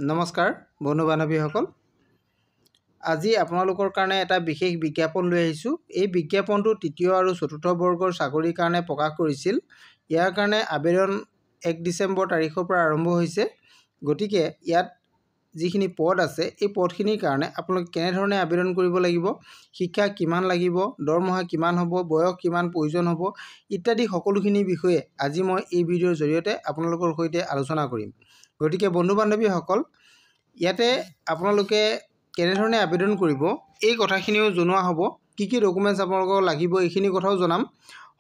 নমস্কাৰ বন্ধু বান্ধৱীসকল আজি আপোনালোকৰ কাৰণে এটা বিশেষ বিজ্ঞাপন লৈ আহিছোঁ। এই বিজ্ঞাপনটো তৃতীয় আৰু চতুৰ্থ বৰ্গৰ চাকৰিৰ কাৰণে প্ৰকাশ কৰিছিল। ইয়াৰ কাৰণে আবেদন 1 ডিচেম্বৰ তাৰিখৰ পৰা আৰম্ভ হৈছে। গতিকে ইয়াত যিখিনি পদ আছে এই পদখিনিৰ কাৰণে আপোনালোকে কেনেধৰণে আবেদন কৰিব লাগিব, শিক্ষা কিমান লাগিব, দৰমহা কিমান হ'ব, বয়স কিমান প্ৰয়োজন হ'ব ইত্যাদি সকলোখিনি বিষয়ে আজি মই এই ভিডিঅ'ৰ জৰিয়তে আপোনালোকৰ সৈতে আলোচনা কৰিম। গতিকে বন্ধু বান্ধৱীসকল ইয়াতে আপোনালোকে কেনেধৰণে আবেদন কৰিব এই কথাখিনিও জনোৱা হ'ব। কি ডকুমেণ্টছ আপোনালোকক লাগিব এইখিনি কথাও জনাম,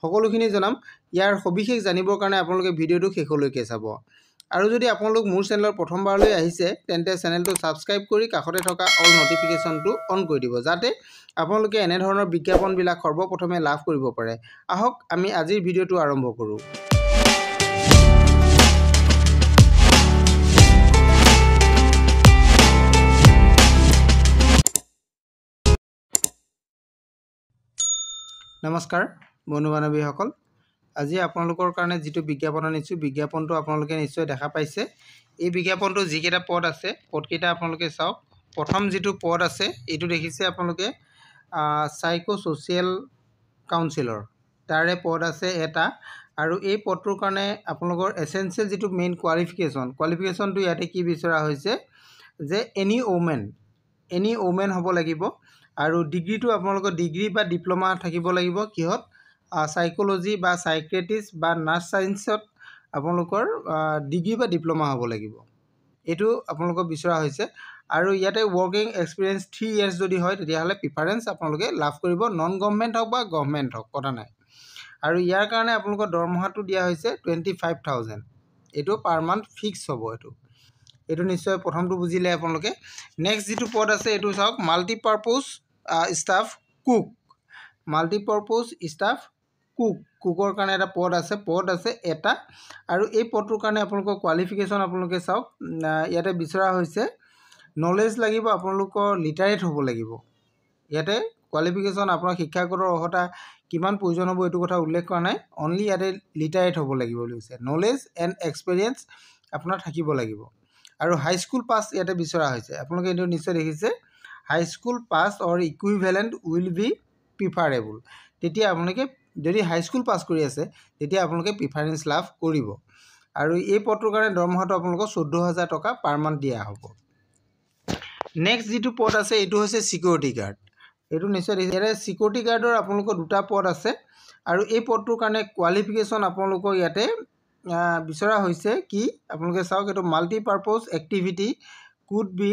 সকলোখিনি জনাম। ইয়াৰ সবিশেষ জানিবৰ কাৰণে আপোনালোকে ভিডিঅ'টো শেষলৈকে চাব। আৰু যদি আপোনালোক মোৰ চেনেলত প্ৰথমবাৰলৈ আহিছে তেন্তে চেনেলটো ছাবস্ক্ৰাইব কৰি কাষতে থকা অল নটিফিকেশ্যনটো অন কৰি দিব, যাতে আপোনালোকে এনেধৰণৰ বিজ্ঞাপনবিলাক সৰ্বপ্ৰথমে লাভ কৰিব পাৰে। আহক আমি আজিৰ ভিডিঅ'টো আৰম্ভ কৰোঁ। নমস্কাৰ বন্ধু বান্ধৱীসকল, আজি আপোনালোকৰ কাৰণে যিটো বিজ্ঞাপন আনিছোঁ বিজ্ঞাপনটো আপোনালোকে নিশ্চয় দেখা পাইছে। এই বিজ্ঞাপনটো যিকেইটা পদ আছে পদকেইটা আপোনালোকে চাওক। প্ৰথম যিটো পদ আছে এইটো দেখিছে আপোনালোকে সাইকো ছ'চিয়েল কাউন্সিলৰ, তাৰে পদ আছে এটা। আৰু এই পদটোৰ কাৰণে আপোনালোকৰ এছেঞ্চিয়েল যিটো মেইন কোৱালিফিকেশ্যনটো ইয়াতে কি বিচৰা হৈছে যে এনি ওমেন হ'ব লাগিব। আৰু ডিগ্ৰীটো আপোনালোকৰ ডিগ্ৰী বা ডিপ্ল'মা থাকিব লাগিব। কিহত? সাইক'লজি বা সাইক্ৰেটিষ্ট বা নাৰ্ছ ছায়েন্সত আপোনালোকৰ ডিগ্ৰী বা ডিপ্ল'মা হ'ব লাগিব, এইটো আপোনালোকক বিচৰা হৈছে। আৰু ইয়াতে ৱৰ্কিং এক্সপিৰিয়েঞ্চ 3 years যদি হয় তেতিয়াহ'লে প্ৰিফাৰেঞ্চ আপোনালোকে লাভ কৰিব, নন গভৰ্ণমেণ্ট হওক বা গভৰ্ণমেণ্ট হওক কথা নাই। আৰু ইয়াৰ কাৰণে আপোনালোকৰ দৰমহাটো দিয়া হৈছে 25,000, এইটো পাৰ মান্থ ফিক্স হ'ব। এইটো নিশ্চয় প্ৰথমটো বুজিলে আপোনালোকে। নেক্সট যিটো পদ আছে এইটো চাওক, মাল্টিপাৰ্পজ ষ্টাফ কুক। কুকৰ কাৰণে এটা পদ আছে এটা। আৰু এই পদটোৰ কাৰণে আপোনালোকৰ কোৱালিফিকেশ্যন আপোনালোকে চাওক। ইয়াতে বিচৰা হৈছে নলেজ লাগিব, আপোনালোকৰ লিটাৰেট হ'ব লাগিব। ইয়াতে কোৱালিফিকেশ্যন আপোনাৰ শিক্ষাগত অৰ্হতা কিমান প্ৰয়োজন হ'ব এইটো কথা উল্লেখ কৰা নাই, অনলি ইয়াতে লিটাৰেট হ'ব লাগিব বুলি কৈছে। নলেজ এণ্ড এক্সপেৰিয়েঞ্চ আপোনাৰ থাকিব লাগিব। আৰু হাইস্কুল পাছ ইয়াতে বিচৰা হৈছে। আপোনালোকে এইটো নিশ্চয় দেখিছে, high school pass or equivalent will be preferable. তেতিয়া আপোনালোকে যদি হাইস্কুল পাছ কৰি আছে তেতিয়া আপোনালোকে প্ৰিফাৰেঞ্চ লাভ কৰিব। আৰু এই পদটোৰ কাৰণে দৰমহাটো আপোনালোকক 14,000 টকা পাৰ মান্থ দিয়া হ'ব। নেক্সট যিটো পদ আছে এইটো হৈছে চিকিউৰিটি গাৰ্ড। এইটো নিশ্চয় দেখিছে। ইয়াতে চিকিউৰিটি গাৰ্ডৰ আপোনালোকৰ দুটা পদ আছে। আৰু এই পদটোৰ কাৰণে কোৱালিফিকেশ্যন আপোনালোকৰ ইয়াতে বিচৰা হৈছে কি আপোনালোকে চাওক, এইটো multipurpose activity could be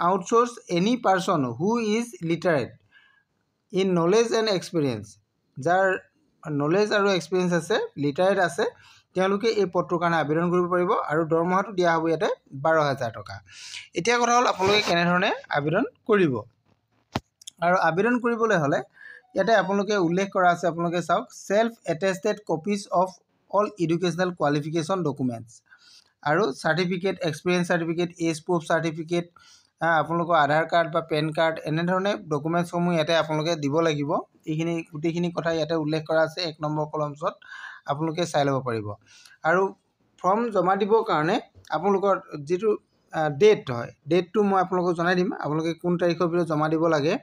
outsource any person who is literate in knowledge and experience. যাৰ নলেজ আৰু এক্সপিৰিয়েঞ্চ আছে, লিটাৰেট আছে, তেওঁলোকে এই পদটোৰ কাৰণে আবেদন কৰিব পাৰিব। আৰু দৰমহাটো দিয়া হ'ব ইয়াতে 12,000 টকা। এতিয়া কথা হ'ল আপোনালোকে কেনেধৰণে আবেদন কৰিব। আৰু আবেদন কৰিবলৈ হ'লে ইয়াতে আপোনালোকে উল্লেখ কৰা আছে, আপোনালোকে চাওক, self attested copies of all educational qualification documents আৰু certificate, experience certificate, age proof certificate, আপোনালোকৰ আধাৰ কাৰ্ড বা পেন কাৰ্ড, এনেধৰণে ডকুমেণ্টছসমূহ ইয়াতে আপোনালোকে দিব লাগিব। এইখিনি গোটেইখিনি কথা ইয়াতে উল্লেখ কৰা আছে 1 নম্বৰ কলমছত, আপোনালোকে চাই ল'ব পাৰিব। আৰু ফৰ্ম জমা দিবৰ কাৰণে আপোনালোকৰ যিটো ডেট হয়, ডেটটো মই আপোনালোকক জনাই দিম। আপোনালোকে কোন তাৰিখৰ ভিতৰত জমা দিব লাগে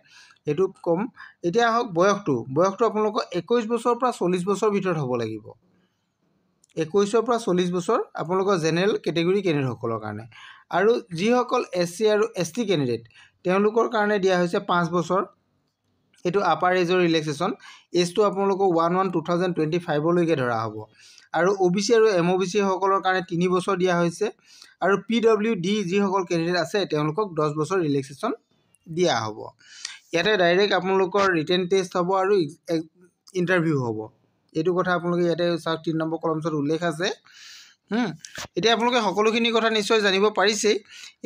সেইটো ক'ম। এতিয়া আহক বয়সটো আপোনালোকৰ 21 বছৰৰ পৰা 40 বছৰ ভিতৰত হ'ব লাগিব। 21ৰ পৰা 40 বছৰ আপোনালোকৰ জেনেৰেল কেটেগৰী কেণ্ডিডেটসকলৰ কাৰণে। আৰু যিসকল SC আৰু ST কেণ্ডিডেট তেওঁলোকৰ কাৰণে দিয়া হৈছে 5 বছৰ। এইটো আপাৰ এজৰ ৰিলেক্সেশ্যন। এজটো আপোনালোকৰ 1/1/2025লৈকে ধৰা হ'ব। আৰু OBC আৰু MOBC সকলৰ কাৰণে 3 বছৰ দিয়া হৈছে। আৰু PWD যিসকল কেণ্ডিডেট আছে তেওঁলোকক 10 বছৰ ৰিলেক্সেশ্যন দিয়া হ'ব। ইয়াতে ডাইৰেক্ট আপোনালোকৰ ৰিটেন টেষ্ট হ'ব আৰু ইণ্টাৰভিউ হ'ব। এইটো কথা আপোনালোকে ইয়াতে চাওক 3 নম্বৰ কলমছত উল্লেখ আছে। এতিয়া আপোনালোকে সকলোখিনি কথা নিশ্চয় জানিব পাৰিছেই।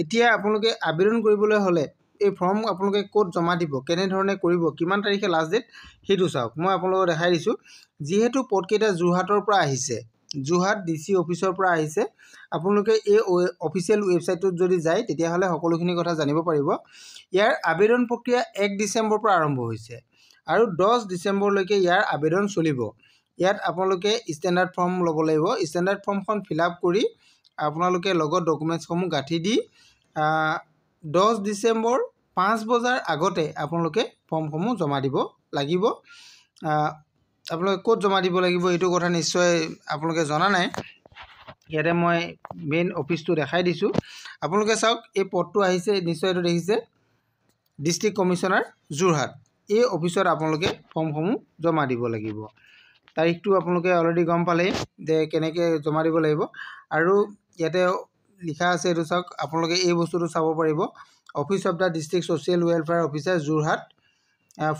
এতিয়া আপোনালোকে আবেদন কৰিবলৈ হ'লে এই ফৰ্ম আপোনালোকে ক'ত জমা দিব, কেনেধৰণে কৰিব, কিমান তাৰিখে লাষ্ট ডেট সেইটো চাওক। মই আপোনালোকক দেখাই দিছোঁ। যিহেতু পদকেইটা যোৰহাটৰ পৰা আহিছে, যোৰহাট DC অফিচৰ পৰা আহিছে, আপোনালোকে এই অফিচিয়েল ৱেবছাইটটোত যদি যায় তেতিয়াহ'লে সকলোখিনি কথা জানিব পাৰিব। ইয়াৰ আবেদন প্ৰক্ৰিয়া 1 ডিচেম্বৰৰ পৰা আৰম্ভ হৈছে আৰু 10 ডিচেম্বৰলৈকে ইয়াৰ আবেদন চলিব। ইয়াত আপোনালোকে ষ্টেণ্ডাৰ্ড ফৰ্ম ল'ব লাগিব। ষ্টেণ্ডাৰ্ড ফৰ্মখন ফিল আপ কৰি আপোনালোকে লগত ডকুমেণ্টছসমূহ গাঁঠি দি 10 ডিচেম্বৰ 5 বজাৰ আগতে আপোনালোকে ফৰ্মসমূহ জমা দিব লাগিব। আপোনালোকে ক'ত জমা দিব লাগিব এইটো কথা নিশ্চয় আপোনালোকে জনা নাই। ইয়াতে মই মেইন অফিচটো দেখাই দিছোঁ। আপোনালোকে চাওক এই পদটো আহিছে, নিশ্চয় এইটো দেখিছে, ডিষ্ট্ৰিক্ট কমিশ্যনাৰ যোৰহাট। এই অফিচত আপোনালোকে ফৰ্মসমূহ জমা দিব লাগিব। তাৰিখটো আপোনালোকে অলৰেডি গম পালেই যে কেনেকৈ জমা দিব লাগিব। আৰু ইয়াতে লিখা আছে, এইটো চাওক, আপোনালোকে এই বস্তুটো চাব পাৰিব। Office of the district social welfare officer Jorhat,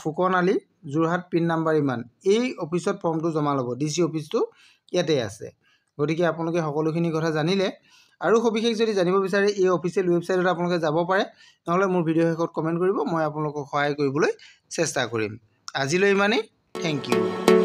Phukan Ali, Jorhat, pin number ইমান। এই অফিচত ফৰ্মটো জমা ল'ব। DC অফিচটো ইয়াতে আছে। গতিকে আপোনালোকে সকলোখিনি কথা জানিলে। আৰু সবিশেষ যদি জানিব বিচাৰে এই অফিচিয়েল ৱেবছাইটত আপোনালোকে যাব পাৰে, নহ'লে মোৰ ভিডিঅ' শেষত কমেণ্ট কৰিব, মই আপোনালোকক সহায় কৰিবলৈ চেষ্টা কৰিম। আজিলৈ ইমানেই। Thank U.